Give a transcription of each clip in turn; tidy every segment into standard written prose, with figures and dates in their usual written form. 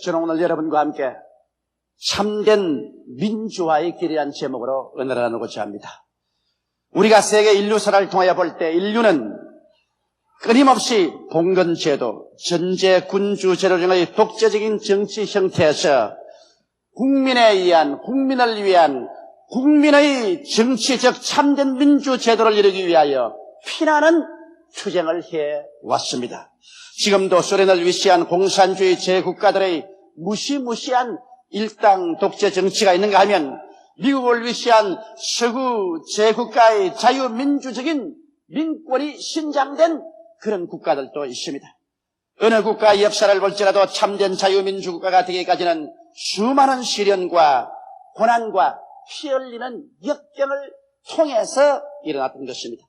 저는 오늘 여러분과 함께 참된 민주화의 길이라는 제목으로 은혜를 나누고자 합니다. 우리가 세계 인류사를 통하여 볼 때 인류는 끊임없이 봉건제도, 전제군주제도 등의 독재적인 정치 형태에서 국민을 위한 국민의 정치적 참된 민주제도를 이루기 위하여 피나는 투쟁을 해왔습니다. 지금도 소련을 위시한 공산주의 제국가들의 무시무시한 일당 독재 정치가 있는가 하면 미국을 위시한 서구 제국가의 자유민주적인 민권이 신장된 그런 국가들도 있습니다. 어느 국가의 역사를 볼지라도 참된 자유민주국가가 되기까지는 수많은 시련과 고난과 피 흘리는 역경을 통해서 일어났던 것입니다.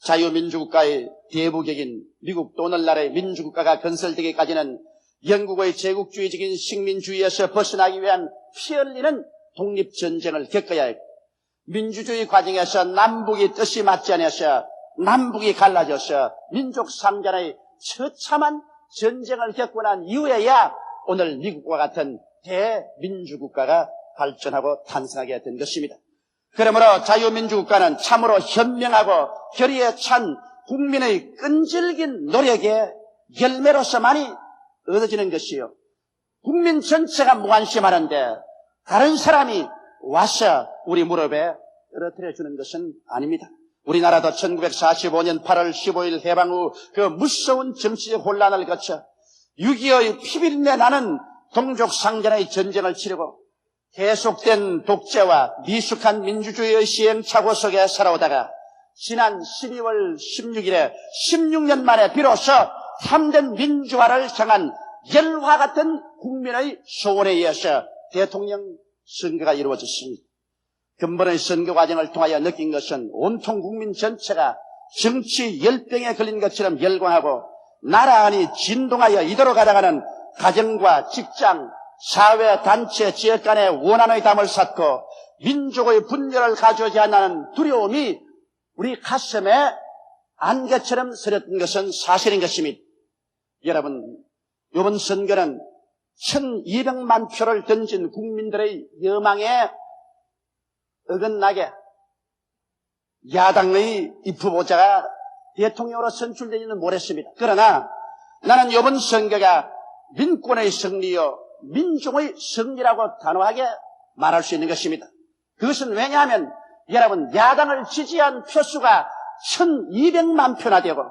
자유민주국가의 대부격인 미국도 오늘날의 민주국가가 건설되기까지는 영국의 제국주의적인 식민주의에서 벗어나기 위한 피 흘리는 독립전쟁을 겪어야 했고, 민주주의 과정에서 남북이 뜻이 맞지 않아서 남북이 갈라져서 민족 상전의 처참한 전쟁을 겪고 난 이후에야 오늘 미국과 같은 대민주국가가 발전하고 탄생하게 된 것입니다. 그러므로 자유민주국가는 참으로 현명하고 결의에 찬 국민의 끈질긴 노력의 열매로서만이 얻어지는 것이요, 국민 전체가 무관심하는데 다른 사람이 와서 우리 무릎에 떨어뜨려 주는 것은 아닙니다. 우리나라도 1945년 8월 15일 해방 후 그 무서운 정치적 혼란을 거쳐 6.25의 피비린내 나는 동족상전의 전쟁을 치르고 계속된 독재와 미숙한 민주주의의 시행착오 속에 살아오다가 지난 12월 16일에 16년 만에 비로소 참된 민주화를 향한 열화 같은 국민의 소원에 의해서 대통령 선거가 이루어졌습니다. 근본의 선거 과정을 통하여 느낀 것은 온통 국민 전체가 정치 열병에 걸린 것처럼 열광하고 나라 안이 진동하여 이대로 가다가는 가정과 직장, 사회, 단체, 지역 간의 원한의 담을 쌓고 민족의 분열을 가져오지 않는 두려움이 우리 가슴에 안개처럼 서렸던 것은 사실인 것입니다. 여러분, 이번 선거는 1200만 표를 던진 국민들의 여망에 어긋나게 야당의 이 후보자가 대통령으로 선출되지는 못했습니다. 그러나 나는 이번 선거가 민권의 승리요 민중의 승리라고 단호하게 말할 수 있는 것입니다. 그것은 왜냐하면 여러분, 야당을 지지한 표수가 1200만 표나 되고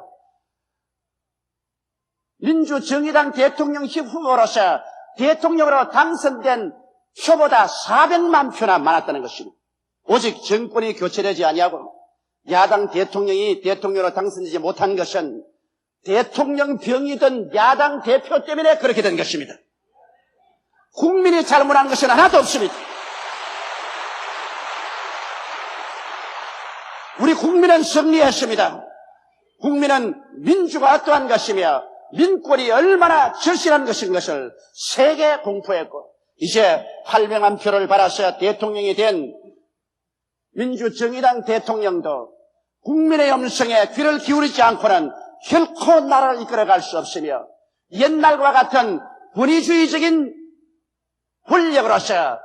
민주정의당 대통령 후보로서 대통령으로 당선된 표보다 400만 표나 많았다는 것입니다. 오직 정권이 교체되지 아니하고 야당 대통령이 대통령으로 당선되지 못한 것은 대통령 병이든 야당 대표 때문에 그렇게 된 것입니다. 국민이 잘못한 것은 하나도 없습니다. 우리 국민은 승리했습니다. 국민은 민주가 어떠한 것이며 민권이 얼마나 절실한 것인 것을 세계 공포했고, 이제 800만 표를 받아서 대통령이 된 민주정의당 대통령도 국민의 음성에 귀를 기울이지 않고는 결코 나라를 이끌어갈 수 없으며 옛날과 같은 권위주의적인 권력으로서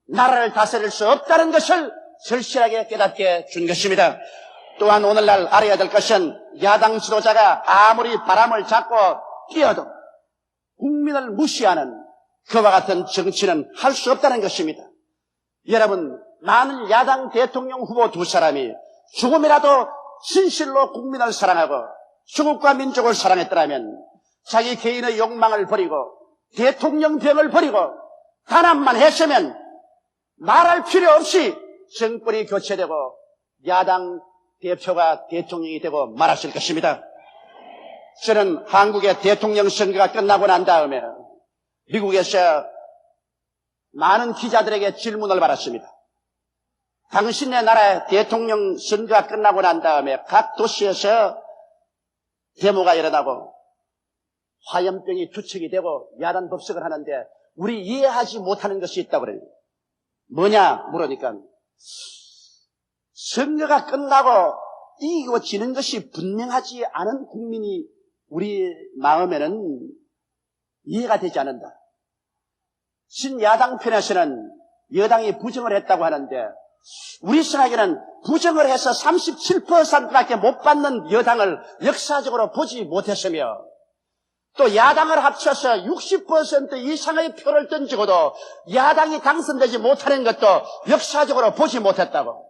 나라를 다스릴 수 없다는 것을 절실하게 깨닫게 준 것입니다. 또한 오늘날 알아야 될 것은 야당 지도자가 아무리 바람을 잡고 뛰어도 국민을 무시하는 그와 같은 정치는 할 수 없다는 것입니다. 여러분, 만일 야당 대통령 후보 두 사람이 조금이라도 진실로 국민을 사랑하고 조국과 민족을 사랑했더라면 자기 개인의 욕망을 버리고 대통령병을 버리고 단합만 했으면 말할 필요 없이 정권이 교체되고 야당 대표가 대통령이 되고 말았을 것입니다. 저는 한국의 대통령 선거가 끝나고 난 다음에 미국에서 많은 기자들에게 질문을 받았습니다. 당신네 나라의 대통령 선거가 끝나고 난 다음에 각 도시에서 데모가 일어나고 화염병이 투척이 되고 야단 법석을 하는데 우리 이해하지 못하는 것이 있다고 그래요. 뭐냐 물으니까 선거가 끝나고 이기고 지는 것이 분명하지 않은 국민이 우리 마음에는 이해가 되지 않는다. 신야당 편에서는 여당이 부정을 했다고 하는데 우리 생각에는 부정을 해서 37%밖에 못 받는 여당을 역사적으로 보지 못했으며 또 야당을 합쳐서 60% 이상의 표를 던지고도 야당이 당선되지 못하는 것도 역사적으로 보지 못했다고,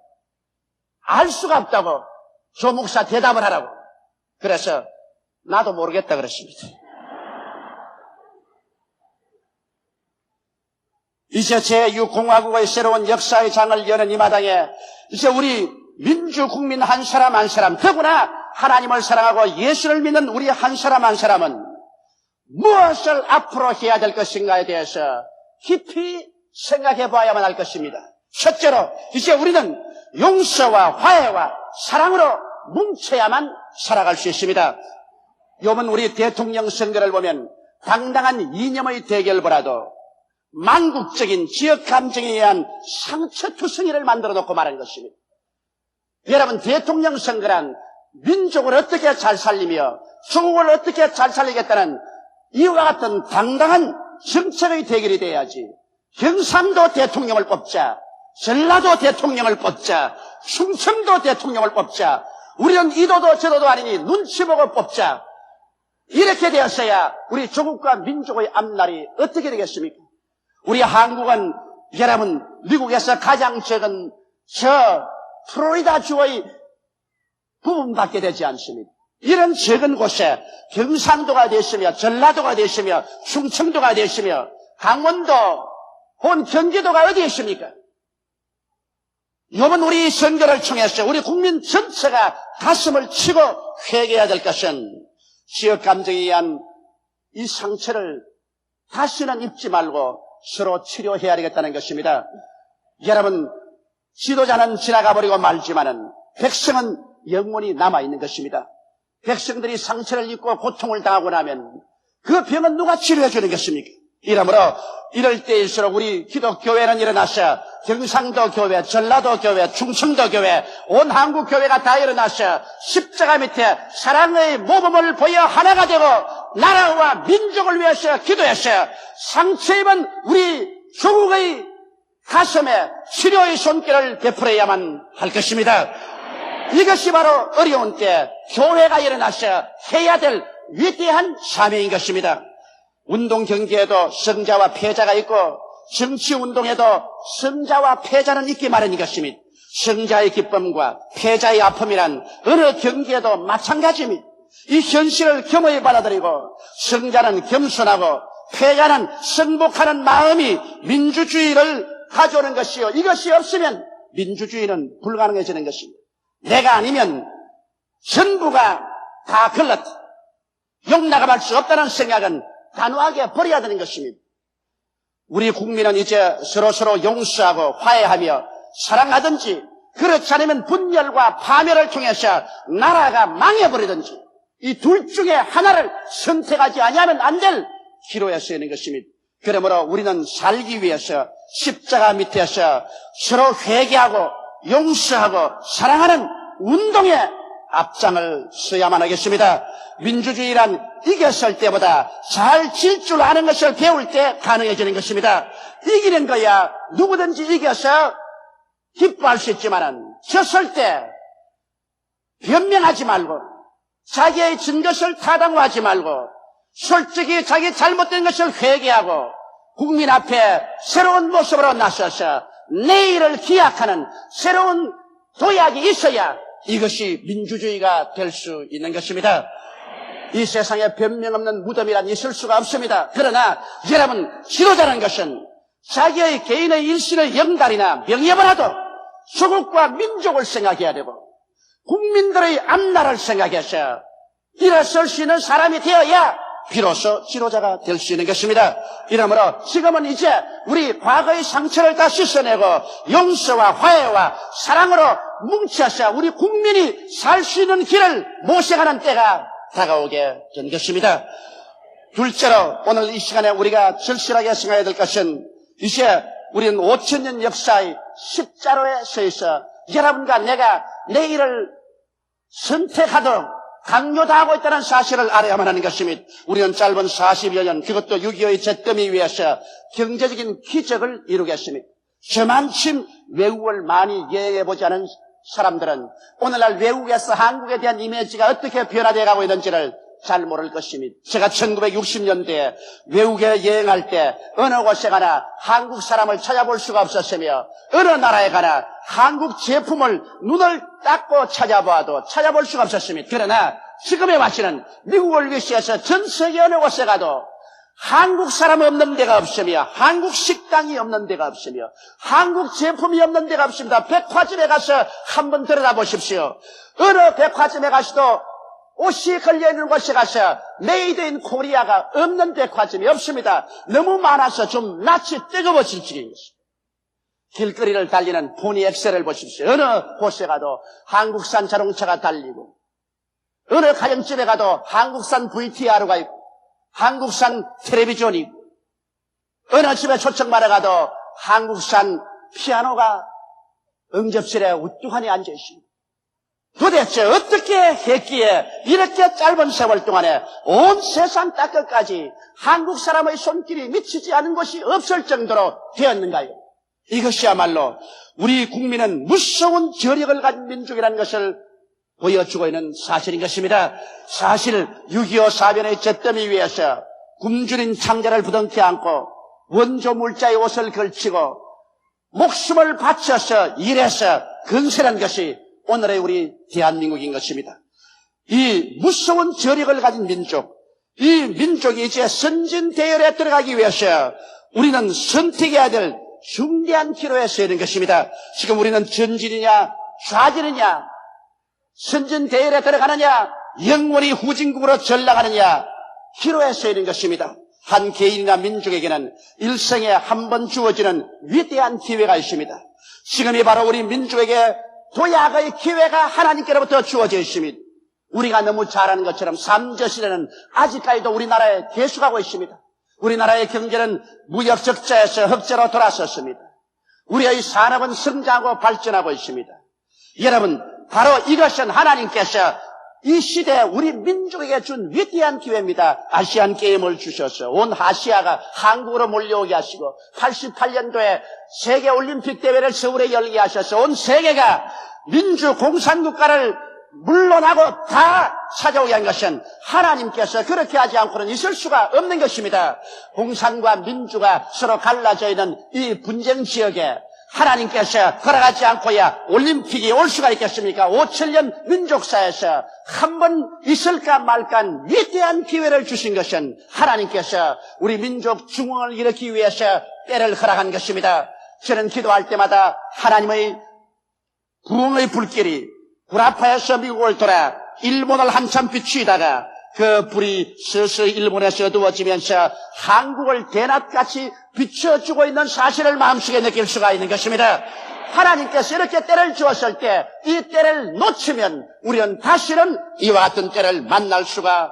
알 수가 없다고 조 목사 대답을 하라고. 그래서 나도 모르겠다 그랬습니다. 이제 제6공화국의 새로운 역사의 장을 여는 이 마당에 이제 우리 민주국민 한 사람 한 사람, 더구나 하나님을 사랑하고 예수를 믿는 우리 한 사람 한 사람은 무엇을 앞으로 해야 될 것인가에 대해서 깊이 생각해 봐야만 할 것입니다. 첫째로 이제 우리는 용서와 화해와 사랑으로 뭉쳐야만 살아갈 수 있습니다. 요번 우리 대통령 선거를 보면 당당한 이념의 대결보다도 만국적인 지역 감정에 의한 상처투성이를 만들어 놓고 말한 것입니다. 여러분, 대통령 선거란 민족을 어떻게 잘 살리며 조국을 어떻게 잘 살리겠다는 이와 같은 당당한 정책의 대결이 돼야지. 경상도 대통령을 뽑자, 전라도 대통령을 뽑자, 충청도 대통령을 뽑자, 우리는 이도도 저도도 아니니 눈치 보고 뽑자, 이렇게 되었어야 우리 조국과 민족의 앞날이 어떻게 되겠습니까? 우리 한국은 여러분 미국에서 가장 적은 저 플로리다 주의 부분밖에 되지 않습니다. 이런 적은 곳에 경상도가 되시며 전라도가 되시며 충청도가 되시며 강원도 혹은 경기도가 어디에 있습니까? 이번 우리 선거를 통해서 우리 국민 전체가 가슴을 치고 회개해야 될 것은 지역 감정에 의한 이 상처를 다시는 입지 말고 서로 치료해야 되겠다는 것입니다. 여러분, 지도자는 지나가 버리고 말지만은 백성은 영원히 남아있는 것입니다. 백성들이 상처를 입고 고통을 당하고 나면 그 병은 누가 치료해 주는 것입니까? 이러므로 이럴 때일수록 우리 기독교회는 일어나서 경상도 교회, 전라도 교회, 충청도 교회, 온 한국 교회가 다 일어나서 십자가 밑에 사랑의 모범을 보여 하나가 되고 나라와 민족을 위해서 기도해서 상처 입은 우리 조국의 가슴에 치료의 손길을 베풀어야만 할 것입니다. 이것이 바로 어려운 때 교회가 일어나서 해야 될 위대한 사명인 것입니다. 운동 경기에도 승자와 패자가 있고 정치운동에도 승자와 패자는 있기 마련인 것입니다. 승자의 기쁨과 패자의 아픔이란 어느 경기에도 마찬가지입니다. 이 현실을 겸허히 받아들이고 승자는 겸손하고 패자는 승복하는 마음이 민주주의를 가져오는 것이요, 이것이 없으면 민주주의는 불가능해지는 것입니다. 내가 아니면 전부가 다 걸렀다, 용납할 수 없다는 생각은 단호하게 버려야 되는 것입니다. 우리 국민은 이제 서로서로 용서하고 화해하며 사랑하든지, 그렇지 않으면 분열과 파멸을 통해서 나라가 망해버리든지 이 둘 중에 하나를 선택하지 아니하면 안 될 기로에 서 있는 것입니다. 그러므로 우리는 살기 위해서 십자가 밑에서 서로 회개하고 용서하고 사랑하는 운동에 앞장을 서야만 하겠습니다. 민주주의란 이겼을 때보다 잘 질 줄 아는 것을 배울 때 가능해지는 것입니다. 이기는 거야 누구든지 이겨서 기뻐할 수 있지만은 졌을 때 변명하지 말고 자기의 진 것을 타당화하지 말고 솔직히 자기 잘못된 것을 회개하고 국민 앞에 새로운 모습으로 나서서 내일을 기약하는 새로운 도약이 있어야 이것이 민주주의가 될 수 있는 것입니다. 이 세상에 변명 없는 무덤이란 있을 수가 없습니다. 그러나 여러분, 지도자라는 것은 자기의 개인의 일신의 영달이나 명예보다도 조국과 민족을 생각해야 되고 국민들의 앞날을 생각해서 일어설 수 있는 사람이 되어야 비로소 지도자가 될 수 있는 것입니다. 이러므로 지금은 이제 우리 과거의 상처를 다 씻어내고 용서와 화해와 사랑으로 뭉쳐서 우리 국민이 살 수 있는 길을 모색하는 때가 다가오게 된 것입니다. 둘째로 오늘 이 시간에 우리가 절실하게 생각해야 될 것은 이제 우리는 5,000년 역사의 십자로에 서 있어 여러분과 내가 내일을 선택하도록 강요당하고 있다는 사실을 알아야만 하는 것입니다. 우리는 짧은 40여 년, 그것도 6.25의 잿더미 위에서 경제적인 기적을 이루겠습니다. 저만큼 외국을 많이 여행해보지 않은 사람들은 오늘날 외국에서 한국에 대한 이미지가 어떻게 변화되어 가고 있는지를 잘 모를 것입니다. 제가 1960년대에 외국에 여행할 때 어느 곳에 가나 한국 사람을 찾아볼 수가 없었으며 어느 나라에 가나 한국 제품을 눈을 닦고 찾아봐도 찾아볼 수가 없었습니다. 그러나 지금의 와시는 미국을 위시해서 전 세계 어느 곳에 가도 한국 사람 없는 데가 없으며 한국 식당이 없는 데가 없으며 한국 제품이 없는 데가 없습니다. 백화점에 가서 한번 들여다보십시오. 어느 백화점에 가서도 옷이 걸려있는 곳에 가서 메이드 인 코리아가 없는 백화점이 없습니다. 너무 많아서 좀 낯이 뜨거워질 지경인 것입니다. 길거리를 달리는 포니 엑셀을 보십시오. 어느 곳에 가도 한국산 자동차가 달리고 어느 가정집에 가도 한국산 VTR가 있고 한국산 텔레비전이 있고 어느 집에 초청받아 가도 한국산 피아노가 응접실에 우뚝하니 앉아 있습니다. 도대체 어떻게 했기에 이렇게 짧은 세월 동안에 온 세상 땅끝까지 한국 사람의 손길이 미치지 않은 곳이 없을 정도로 되었는가요? 이것이야말로 우리 국민은 무서운 저력을 가진 민족이라는 것을 보여주고 있는 사실인 것입니다. 사실 6.25 사변의 잿더미 위에서 굶주린 창자를 부둥켜 안고 원조 물자의 옷을 걸치고 목숨을 바쳐서 일해서 건설한 것이 오늘의 우리 대한민국인 것입니다. 이 무서운 저력을 가진 민족, 이 민족이 이제 선진대열에 들어가기 위해서 우리는 선택해야 될 중대한 기로에 서 있는 것입니다. 지금 우리는 전진이냐 좌진이냐, 선진대열에 들어가느냐 영원히 후진국으로 전락하느냐 기로에 서 있는 것입니다. 한 개인이나 민족에게는 일생에 한 번 주어지는 위대한 기회가 있습니다. 지금이 바로 우리 민족에게 도약의 기회가 하나님께로부터 주어져 있습니다. 우리가 너무 잘 아는 것처럼 삼저시대는 아직까지도 우리나라에 계속하고 있습니다. 우리나라의 경제는 무역 적자에서 흑자로 돌아섰습니다. 우리의 산업은 성장하고 발전하고 있습니다. 여러분, 바로 이것은 하나님께서 이 시대에 우리 민족에게 준 위대한 기회입니다. 아시안 게임을 주셔서 온 아시아가 한국으로 몰려오게 하시고 88년도에 세계올림픽 대회를 서울에 열게 하셔서 온 세계가 민주공산국가를 물러나고 다 찾아오게 한 것은 하나님께서 그렇게 하지 않고는 있을 수가 없는 것입니다. 공산과 민주가 서로 갈라져 있는 이 분쟁 지역에 하나님께서 허락하지 않고야 올림픽이 올 수가 있겠습니까? 5천년 민족사에서 한 번 있을까 말까 위대한 기회를 주신 것은 하나님께서 우리 민족 중흥을 일으키기 위해서 때를 허락한 것입니다. 저는 기도할 때마다 하나님의 부흥의 불길이 구라파에서 미국을 돌아 일본을 한참 비추다가 그 불이 서서히 일본에서 어두워지면서 한국을 대낮같이 비춰주고 있는 사실을 마음속에 느낄 수가 있는 것입니다. 하나님께서 이렇게 때를 주었을 때 이 때를 놓치면 우리는 다시는 이와 같은 때를 만날 수가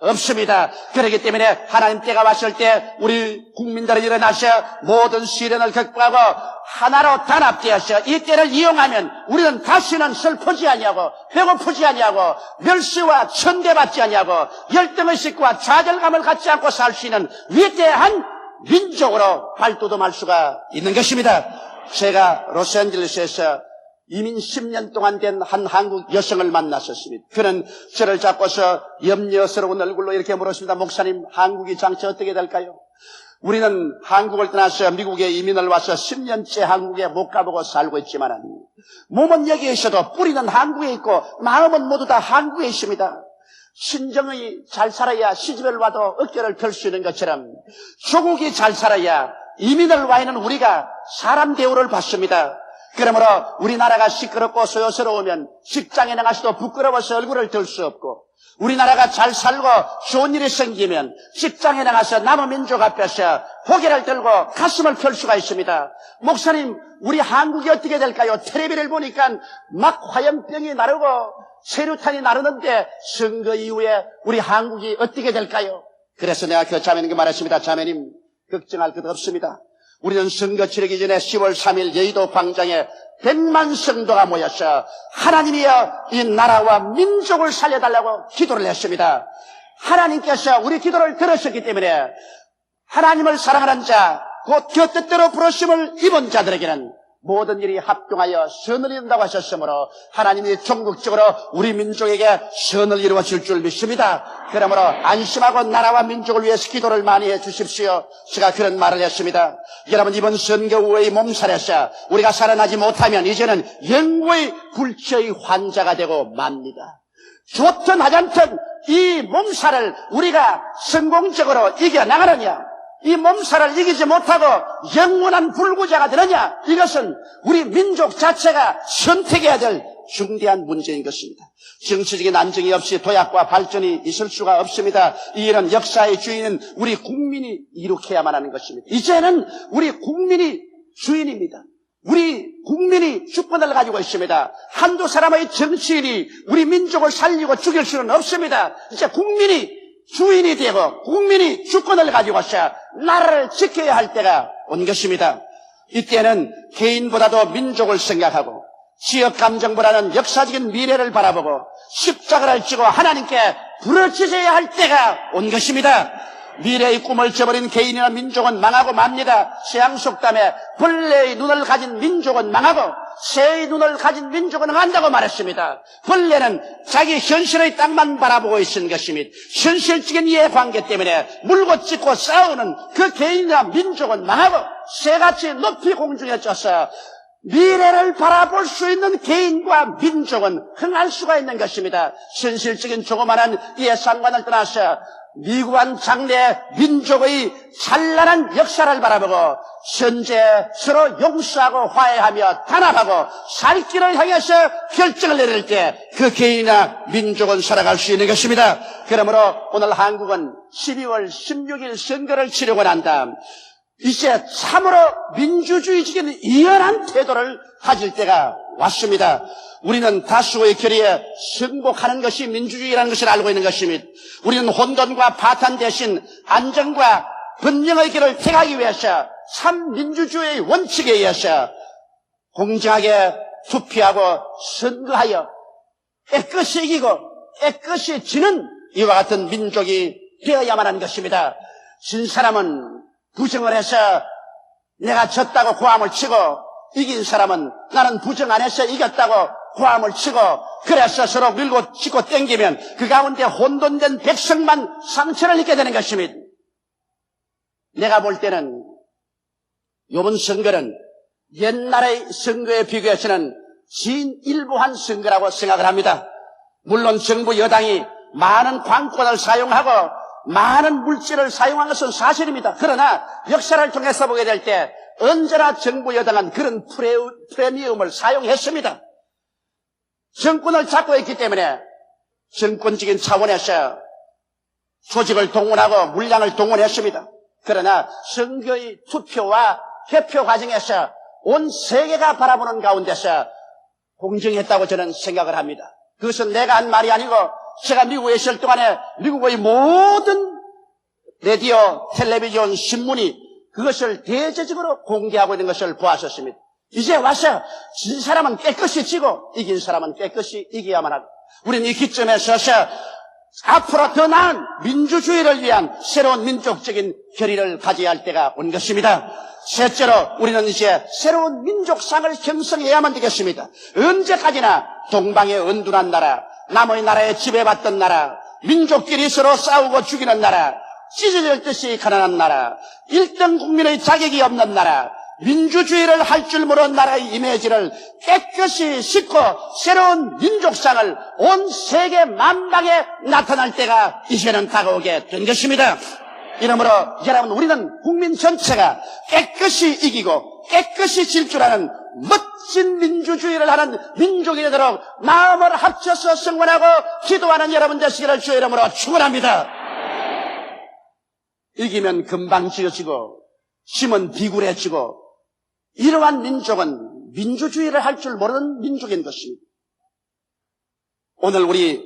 없습니다. 그렇기 때문에 하나님 때가 왔을 때 우리 국민들이 일어나서 모든 시련을 극복하고 하나로 단합되어서 이 때를 이용하면 우리는 다시는 슬프지 아니하고 배고프지 아니하고 멸시와 천대받지 아니하고 열등의식과 좌절감을 갖지 않고 살 수 있는 위대한 민족으로 발돋움할 수가 있는 것입니다. 제가 로스앤젤레스에서 이민 10년 동안 된 한 한국 여성을 만났었습니다. 그는 저를 잡고서 염려스러운 얼굴로 이렇게 물었습니다. 목사님, 한국이 장차 어떻게 될까요? 우리는 한국을 떠나서 미국에 이민을 와서 10년째 한국에 못 가보고 살고 있지만 몸은 여기에 있어도 뿌리는 한국에 있고 마음은 모두 다 한국에 있습니다. 친정이 잘 살아야 시집을 와도 어깨를 펼 수 있는 것처럼 조국이 잘 살아야 이민을 와 있는 우리가 사람 대우를 받습니다. 그러므로 우리나라가 시끄럽고 소요스러우면 직장에 나가서도 부끄러워서 얼굴을 들 수 없고 우리나라가 잘 살고 좋은 일이 생기면 직장에 나가서 남의 민족 앞에서 고개를 들고 가슴을 펼 수가 있습니다. 목사님, 우리 한국이 어떻게 될까요? 텔레비를 보니까 막 화염병이 나르고 세류탄이 나르는데 선거 이후에 우리 한국이 어떻게 될까요? 그래서 내가 그 자매님께 말했습니다. 자매님, 걱정할 것 없습니다. 우리는 선거 치르기 전에 10월 3일 여의도 광장에 100만 성도가 모여서 하나님이여 이 나라와 민족을 살려달라고 기도를 했습니다. 하나님께서 우리 기도를 들으셨기 때문에 하나님을 사랑하는 자, 곧 그 뜻대로 부르심을 입은 자들에게는 모든 일이 합동하여 선을 이룬다고 하셨으므로 하나님이 종국적으로 우리 민족에게 선을 이루어 줄 줄 믿습니다. 그러므로 안심하고 나라와 민족을 위해서 기도를 많이 해 주십시오. 제가 그런 말을 했습니다. 여러분, 이번 선거 후의 몸살에서 우리가 살아나지 못하면 이제는 영구의 불치의 환자가 되고 맙니다. 좋든 하찮든 이 몸살을 우리가 성공적으로 이겨나가느냐, 이 몸살을 이기지 못하고 영원한 불구자가 되느냐, 이것은 우리 민족 자체가 선택해야 될 중대한 문제인 것입니다. 정치적인 안정이 없이 도약과 발전이 있을 수가 없습니다. 이 일은 역사의 주인은 우리 국민이 이룩해야만 하는 것입니다. 이제는 우리 국민이 주인입니다. 우리 국민이 주권을 가지고 있습니다. 한두 사람의 정치인이 우리 민족을 살리고 죽일 수는 없습니다. 이제 국민이 주인이 되고 국민이 주권을 가지고서 나라를 지켜야 할 때가 온 것입니다. 이때는 개인보다도 민족을 생각하고 지역 감정보다는 역사적인 미래를 바라보고 십자가를 지고 하나님께 부르짖어야 할 때가 온 것입니다. 미래의 꿈을 저버린 개인이나 민족은 망하고 맙니다. 세양속담에 벌레의 눈을 가진 민족은 망하고 새의 눈을 가진 민족은 한다고 말했습니다. 벌레는 자기 현실의 땅만 바라보고 있는 것입니다. 현실적인 이해관계 때문에 물고 찢고 싸우는 그 개인이나 민족은 망하고 새같이 높이 공중에 쪄서 미래를 바라볼 수 있는 개인과 민족은 흥할 수가 있는 것입니다. 현실적인 조그마한 이해상관을 떠나서 미구한 장래 민족의 찬란한 역사를 바라보고 현재 서로 용서하고 화해하며 단합하고 살 길을 향해서 결정을 내릴 때 그 개인이나 민족은 살아갈 수 있는 것입니다. 그러므로 오늘 한국은 12월 16일 선거를 치르고 난 다음 이제 참으로 민주주의적인 이연한 태도를 가질 때가 왔습니다. 우리는 다수의 결의에 승복하는 것이 민주주의라는 것을 알고 있는 것입니다. 우리는 혼돈과 파탄 대신 안정과 번영의 길을 택하기 위해서 참 민주주의의 원칙에 의해서 공정하게 투표하고 선거하여 깨끗이 이기고 깨끗이 지는 이와 같은 민족이 되어야만 하는 것입니다. 진 사람은 부정을 해서 내가 졌다고 고함을 치고 이긴 사람은 나는 부정 안 해서 이겼다고 고함을 치고 그래서 서로 밀고 치고 땡기면 그 가운데 혼돈된 백성만 상처를 입게 되는 것입니다. 내가 볼 때는 이번 선거는 옛날의 선거에 비교해서는 진일보한 선거라고 생각을 합니다. 물론 정부 여당이 많은 관권을 사용하고 많은 물질을 사용한 것은 사실입니다. 그러나 역사를 통해서 보게 될 때 언제나 정부 여당은 그런 프리미엄을 사용했습니다. 정권을 잡고 있기 때문에 정권적인 차원에서 조직을 동원하고 물량을 동원했습니다. 그러나 선거의 투표와 개표 과정에서 온 세계가 바라보는 가운데서 공정했다고 저는 생각을 합니다. 그것은 내가 한 말이 아니고 제가 미국에 있을 동안에 미국의 모든 라디오, 텔레비전, 신문이 그것을 대대적으로 공개하고 있는 것을 보았었습니다. 이제 와서 진 사람은 깨끗이 지고 이긴 사람은 깨끗이 이겨야만 하고 우리는 이 기점에 서서 앞으로 더 나은 민주주의를 위한 새로운 민족적인 결의를 가져야 할 때가 온 것입니다. 셋째로 우리는 이제 새로운 민족상을 형성해야만 되겠습니다. 언제까지나 동방의 은둔한 나라, 남의 나라에 지배받던 나라, 민족끼리 서로 싸우고 죽이는 나라, 찢어질 듯이 가난한 나라, 1등 국민의 자격이 없는 나라, 민주주의를 할 줄 모르는 나라의 이미지를 깨끗이 씻고 새로운 민족상을 온 세계 만방에 나타날 때가 이제는 다가오게 된 것입니다. 이러므로 여러분, 우리는 국민 전체가 깨끗이 이기고 깨끗이 질 줄 아는 멋진 민주주의를 하는 민족이 되도록 마음을 합쳐서 성원하고 기도하는 여러분 되시기를 주의 이름으로 축원합니다. 이기면 금방 지어지고 심은 비굴해지고 이러한 민족은 민주주의를 할 줄 모르는 민족인 것입니다. 오늘 우리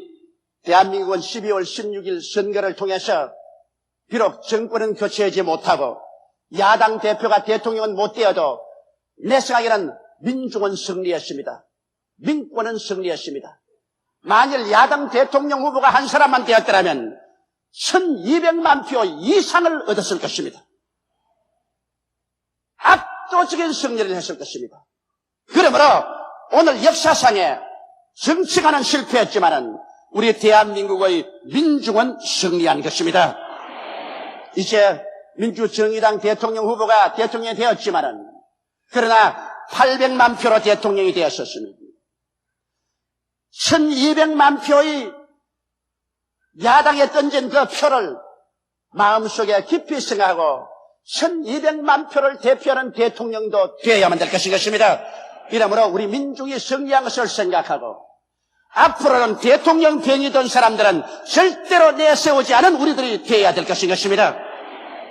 대한민국은 12월 16일 선거를 통해서 비록 정권은 교체하지 못하고 야당 대표가 대통령은 못 되어도 내 생각에는 민중은 승리했습니다. 민권은 승리했습니다. 만일 야당 대통령 후보가 한 사람만 되었더라면 1200만 표 이상을 얻었을 것입니다. 압도적인 승리를 했을 것입니다. 그러므로 오늘 역사상에 정치가는 실패했지만은 우리 대한민국의 민중은 승리한 것입니다. 이제 민주정의당 대통령 후보가 대통령이 되었지만은 그러나 800만 표로 대통령이 되었었습니다. 1200만 표의 야당에 던진 그 표를 마음속에 깊이 생각하고 1200만 표를 대표하는 대통령도 되어야만 될 것입니다. 이러므로 우리 민중이 승리한 것을 생각하고 앞으로는 대통령 변이된 사람들은 절대로 내세우지 않은 우리들이 되어야 될 것입니다.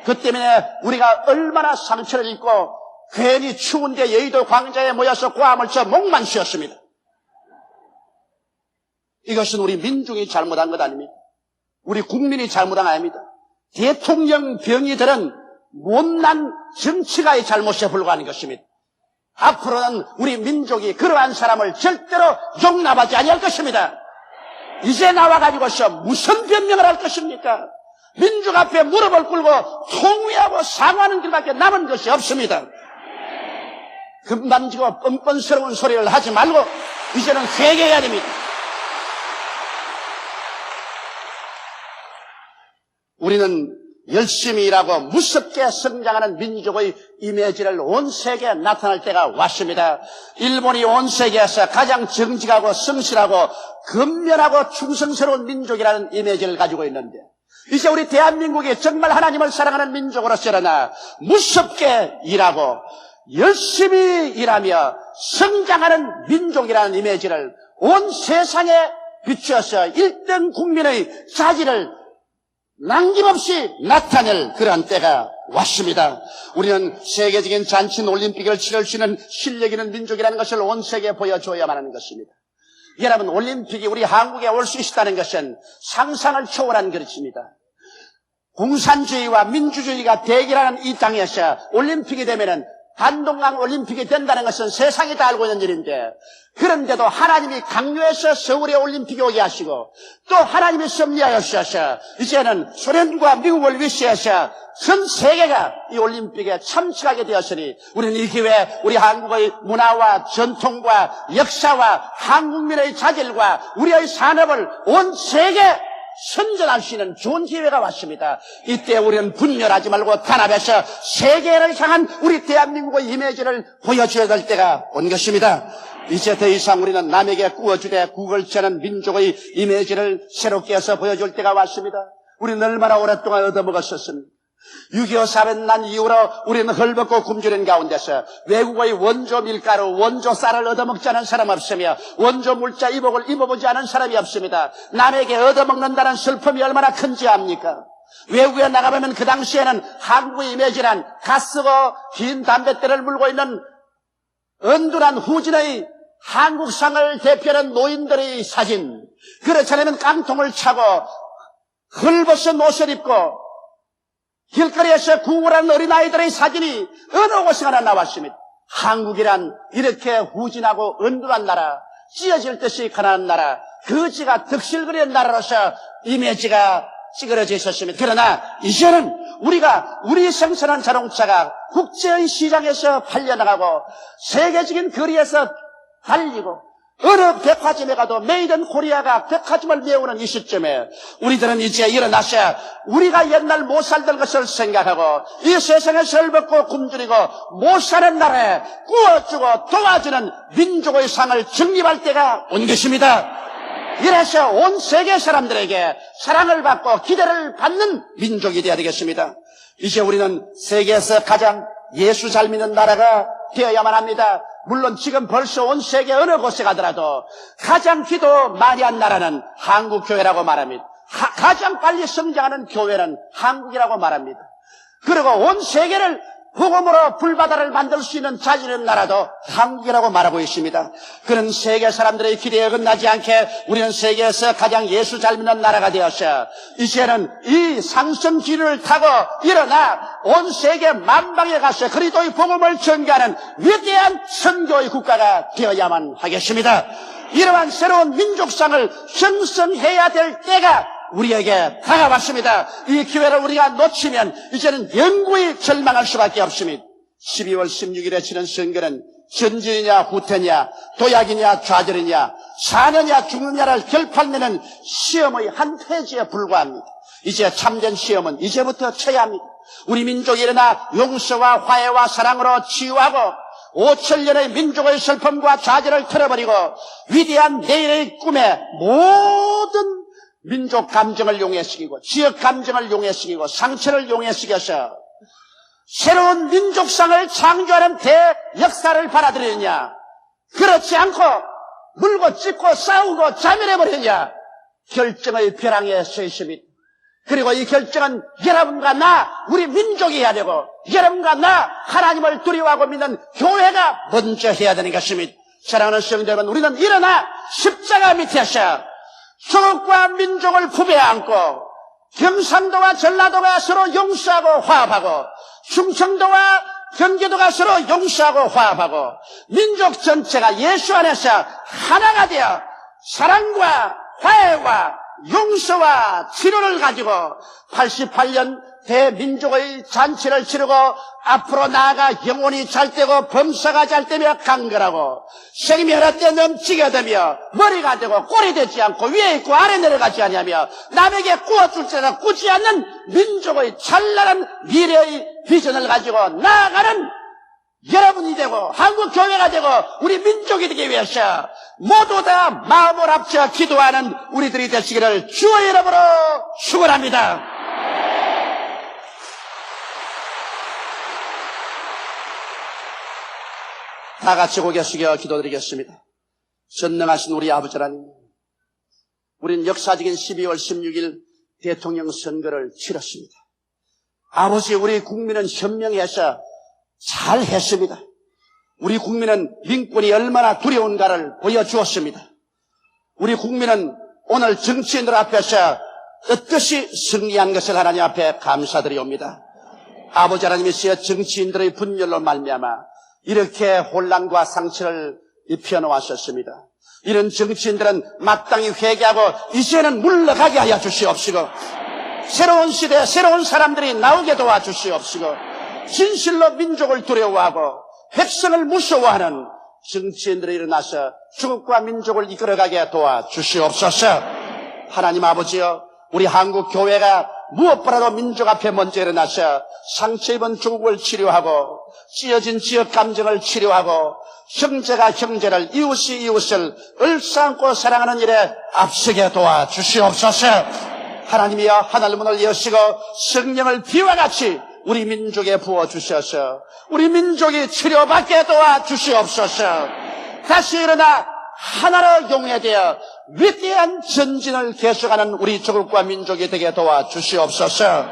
그 때문에 우리가 얼마나 상처를 입고 괜히 추운데 여의도 광장에 모여서 고함을 쳐 목만 쉬었습니다. 이것은 우리 민중이 잘못한 것 아닙니다. 우리 국민이 잘못한 거 아닙니다. 대통령 병이들은 못난 정치가의 잘못에 불과한 것입니다. 앞으로는 우리 민족이 그러한 사람을 절대로 용납하지 아니할 것입니다. 이제 나와가지고서 무슨 변명을 할 것입니까? 민족 앞에 무릎을 꿇고 통회하고 사과하는 길밖에 남은 것이 없습니다. 금반지고 뻔뻔스러운 소리를 하지 말고 이제는 회개해야 됩니다. 우리는 열심히 일하고 무섭게 성장하는 민족의 이미지를 온 세계에 나타날 때가 왔습니다. 일본이 온 세계에서 가장 정직하고 성실하고 근면하고 충성스러운 민족이라는 이미지를 가지고 있는데 이제 우리 대한민국이 정말 하나님을 사랑하는 민족으로서 일어나 무섭게 일하고 열심히 일하며 성장하는 민족이라는 이미지를 온 세상에 비추어서 1등 국민의 자질을 남김없이 나타낼 그런 때가 왔습니다. 우리는 세계적인 잔치인 올림픽을 치를 수 있는 실력 있는 민족이라는 것을 온 세계에 보여줘야만 하는 것입니다. 여러분, 올림픽이 우리 한국에 올 수 있다는 것은 상상을 초월한 것입니다. 공산주의와 민주주의가 대결하는 이 땅에서 올림픽이 되면은 한동안 올림픽이 된다는 것은 세상이 다 알고 있는 일인데 그런데도 하나님이 강요해서 서울에 올림픽이 오게 하시고 또 하나님이 섭리하여서 이제는 소련과 미국을 위시해서 전 세계가 이 올림픽에 참석하게 되었으니 우리는 이 기회에 우리 한국의 문화와 전통과 역사와 한국민의 자질과 우리의 산업을 온 세계에 선전할 수 있는 좋은 기회가 왔습니다. 이때 우리는 분열하지 말고 단합해서 세계를 향한 우리 대한민국의 이미지를 보여줘야 될 때가 온 것입니다. 이제 더 이상 우리는 남에게 구워주되 국을 치는 민족의 이미지를 새롭게 해서 보여줄 때가 왔습니다. 우리는 얼마나 오랫동안 얻어먹었었습니까? 6.25 사변 난 이후로 우리는 헐벗고 굶주린 가운데서 외국의 원조 밀가루, 원조 쌀을 얻어먹지 않은 사람 없으며 원조 물자 이복을 입어보지 않은 사람이 없습니다. 남에게 얻어먹는다는 슬픔이 얼마나 큰지 압니까? 외국에 나가보면 그 당시에는 한국의 이미지란 가쓰고 긴 담뱃대를 물고 있는 은둔한 후진의 한국상을 대표하는 노인들의 사진, 그렇지 않으면 깡통을 차고 헐벗은 옷을 입고 길거리에서 구걸하는 어린아이들의 사진이 어느 곳에 하나 나왔습니다. 한국이란 이렇게 후진하고 은둔한 나라, 찢어질 듯이 가난한 나라, 거지가 득실거리는 나라로서 이미지가 찌그러져 있었습니다. 그러나 이제는 우리가 우리 생산한 자동차가 국제의 시장에서 팔려나가고 세계적인 거리에서 달리고 어느 백화점에 가도 메이드 인 코리아가 백화점을 메우는 이 시점에 우리들은 이제 일어나서 우리가 옛날 못 살던 것을 생각하고 이 세상에서 헐벗고 굶주리고 못 사는 나라에 구워주고 도와주는 민족의 상을 정립할 때가 온 것입니다. 이래서 온 세계 사람들에게 사랑을 받고 기대를 받는 민족이 되어야 되겠습니다. 이제 우리는 세계에서 가장 예수 잘 믿는 나라가 되어야만 합니다. 물론 지금 벌써 온 세계 어느 곳에 가더라도 가장 기도 많이 한 나라는 한국교회라고 말합니다. 가장 빨리 성장하는 교회는 한국이라고 말합니다. 그리고 온 세계를 복음으로 불바다를 만들 수 있는 자질 있는 나라도 한국이라고 말하고 있습니다. 그런 세계 사람들의 기대에 끝나지 않게 우리는 세계에서 가장 예수 잘 믿는 나라가 되었어요. 이제는 이 상승기를 타고 일어나 온 세계 만방에 가서 그리스도의 복음을 전개하는 위대한 선교의 국가가 되어야만 하겠습니다. 이러한 새로운 민족상을 형성해야 될 때가 우리에게 다가왔습니다. 이 기회를 우리가 놓치면 이제는 영구히 절망할 수밖에 없습니다. 12월 16일에 치는 선거는 전진이냐 후퇴냐, 도약이냐 좌절이냐, 사느냐 죽느냐를 결판내는 시험의 한 페이지에 불과합니다. 이제 참된 시험은 이제부터 쳐야 합니다. 우리 민족이 일어나 용서와 화해와 사랑으로 치유하고 5천년의 민족의 슬픔과 좌절을 털어버리고 위대한 내일의 꿈에 모든 민족 감정을 용해시키고 지역 감정을 용해시키고 상처를 용해시켜서 새로운 민족상을 창조하는 대역사를 받아들이느냐, 그렇지 않고 물고 찢고 싸우고 자멸해버리느냐, 결정의 벼랑에 서 있습니다. 그리고 이 결정은 여러분과 나, 우리 민족이 해야 되고 여러분과 나, 하나님을 두려워하고 믿는 교회가 먼저 해야 되는 것입니다. 사랑하는 성도 여러분, 우리는 일어나 십자가 밑에서 조국과 민족을 품에 안고 경상도와 전라도가 서로 용서하고 화합하고 충청도와 경기도가 서로 용서하고 화합하고 민족 전체가 예수 안에서 하나가 되어 사랑과 화해와 용서와 치료를 가지고 88년 대민족의 잔치를 치르고 앞으로 나아가 영혼이 잘 되고 범사가 잘 되며 강건하고 생명이 때 넘치게 되며 머리가 되고 꼴이 되지 않고 위에 있고 아래 내려가지 아니하며 남에게 구워줄 때나 꾸지 않는 민족의 찬란한 미래의 비전을 가지고 나아가는 여러분이 되고 한국 교회가 되고 우리 민족이 되기 위해서 모두 다 마음을 합쳐 기도하는 우리들이 되시기를 주의 이름으로 축원합니다. 다 같이 고개 숙여 기도드리겠습니다. 전능하신 우리 아버지 하나님, 우리는 역사적인 12월 16일 대통령 선거를 치렀습니다. 아버지, 우리 국민은 현명해서 잘했습니다. 우리 국민은 민권이 얼마나 두려운가를 보여주었습니다. 우리 국민은 오늘 정치인들 앞에서 뜻뜻이 승리한 것을 하나님 앞에 감사드리옵니다. 아버지 하나님이시여, 정치인들의 분열로 말미암아 이렇게 혼란과 상처를 입혀놓았었습니다. 이런 정치인들은 마땅히 회개하고 이제는 물러가게 하여 주시옵시고, 새로운 시대에 새로운 사람들이 나오게 도와주시옵시고, 진실로 민족을 두려워하고 백성을 무서워하는 정치인들이 일어나서 주국과 민족을 이끌어가게 도와주시옵소서. 하나님 아버지여, 우리 한국 교회가 무엇보다도 민족 앞에 먼저 일어나서 상처 입은 조국을 치료하고 찢어진 지역 감정을 치료하고 형제가 형제를, 이웃이 이웃을 을싸안고 사랑하는 일에 앞서게 도와주시옵소서. 하나님이여, 하늘 문을 여시고 성령을 비와 같이 우리 민족에 부어주셔서 우리 민족이 치료받게 도와주시옵소서. 다시 일어나 하나로 용해되어 위대한 전진을 계속하는 우리 조국과 민족이 되게 도와주시옵소서.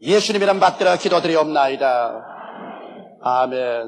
예수님 이름 받들어 기도드리옵나이다. 아멘.